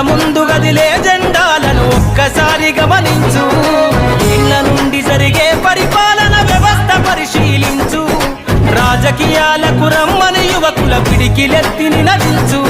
ముందు గదిలే జెండాలను ఒక్కసారి గమనించు. ఇళ్ల నుండి జరిగే పరిపాలన వ్యవస్థ పరిశీలించు. రాజకీయాలకు రమ్మని యువకుల పిడికిలెత్తి నినదించు.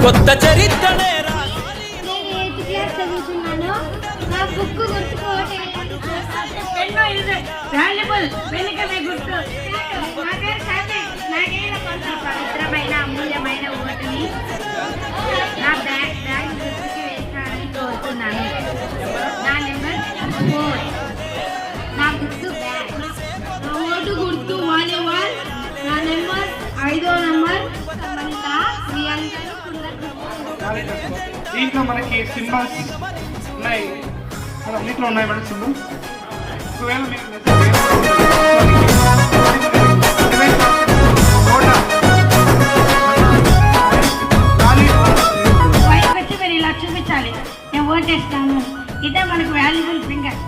కొత్త చరిత్రనే పవిత్రమైన అమూల్యమైన ఓటుని నా బ్యాగ్ గుర్తుకి వేస్తానని కోరుతున్నాను. నా నెంబర్ 4. నా గుర్తు బ్యాగ్. నా ఓటు గుర్తు వాలీబాల్. నా నెంబర్ 5వ నెంబర్. దీంట్లో మనకి సింబల్స్ ఉన్నాయి. అన్నింటిలో ఉన్నాయి మేడం సింబల్స్. ఒకవేళ మీరు ఇలా చూపించాలి, నేను ఓటేస్తాను. ఇదే మనకు వాల్యుబుల్ ఫింగర్.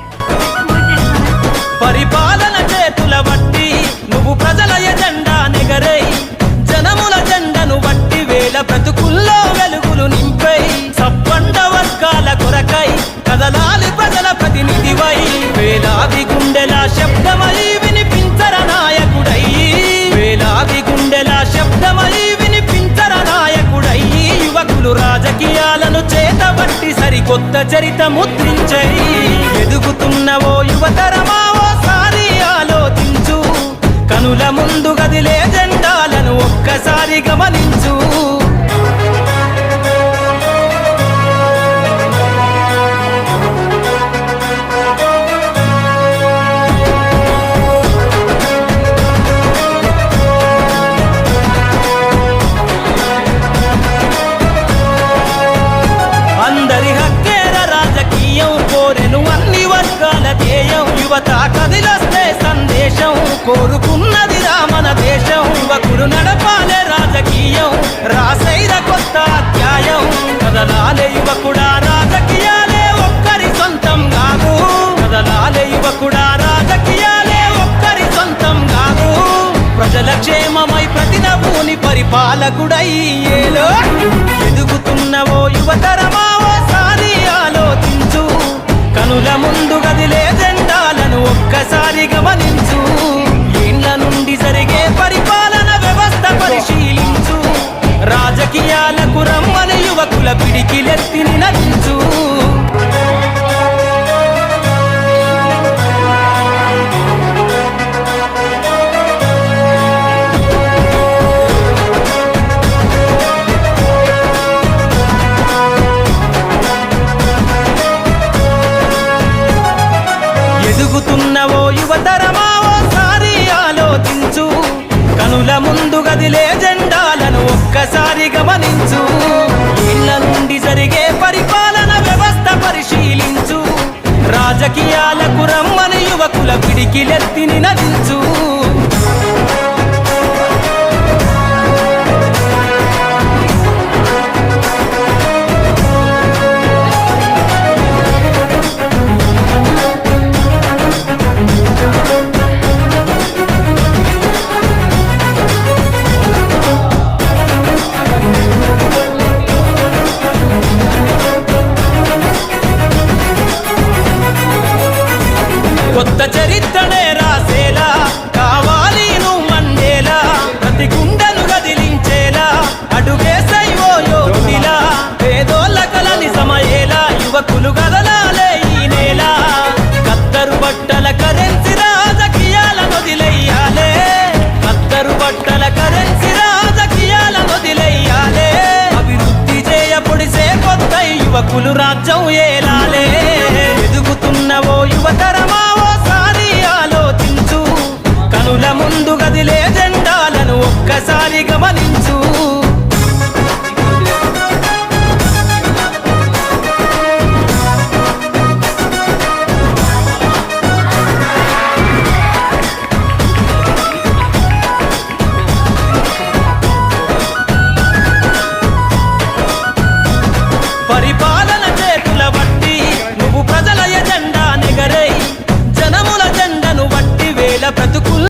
పరిపాలన చేతుల బట్టి నువ్వు ప్రజల ఎజెండా నెగరై, జనముల జెండను బట్టి వేల బ్రతుకుల్లో వెలుగులు నింపై, సబ్బండ వర్గాల కొరకై కదలాలి ప్రజల ప్రతినిధివై, వేలాది గుండెల శబ్దమై వినిపించర నాయకుడై, వేలాది గుండెల శబ్దమై వినిపించర నాయకుడై, యువకులు రాజకీయాలను చేతబట్టి సరికొత్త చరిత్ర ముద్రించై, ఎదుగుతున్నవో యువతరమా ఓసారి ఆలోచించు. కనుల ముందు గదిలే జెండాలను ఒక్కసారి గమనించు. అందరి హక్కేర రాజకీయం కోరెను అన్ని వర్గాల ధ్యేయం, యువత కదిలొస్తే సందేశం కోరుకున్నది మన దేశం. యువకులు నడపాలే రాజకీయం, రాసైర కొత్త అధ్యాయం, కదలాలే యువకుడా రాజకీయాలే ఒక్కరి సొంతం కాదు, కదలాలే యువకుడా రాజకీయాలే ఒక్కరి సొంతం కాదు. ప్రజల క్షేమమై ప్రతి నవ్వుని పరిపాలకుడై ఏలో, ఎదుగుతున్నవో యువతరమా ఓసారి ఆలోచించు. కనుల ముందు గదిలే జెండాలను ఒక్కసారి గమనించు. ఇండ్ల నుండి జరిగే పరిపాలన వ్యవస్థ పరిశీలించు. రాజకీయాలకు రమ్మని యువకుల పిడికిలెత్తి నినదించు. ఎదుగుతున్నవో యువతరమా ఓసారి ఆలోచించు. కనుల ముందు గదిలే జెండాలను ఒక్కసారి గమనించు. ఇళ్ల నుండి జరిగే పరిపాలన వ్యవస్థ పరిశీలించు. రాజకీయాలకు రమ్మని యువకుల పిడికిలెత్తి నినదించు. కొత్త చరిత్రనే రాసేలా కావాలి నువ్వు మండేలా, ప్రతి గుండెను గదిలించేలా అడుగేసైవో యోగుడిలా, పేదోళ్ళ కలని సమయేలా యువకులు గదలాలే ఈ నేల. కత్తరు బట్టల కరెన్సీ రాజకీయాల వదిలెయ్యాలే, కత్తరు బట్టల కరెన్సీ రాజకీయాల వదిలెయ్యాలే. అభివృద్ధి చేయపొడిసే కొత్త యువకులు రాజ్యం ఏలాలే. ఎదుగుతున్నవో యువతరమా ఓసారి ఆలోచించు. కనుల ముందు గదిలే జెండాలను ఒక్కసారి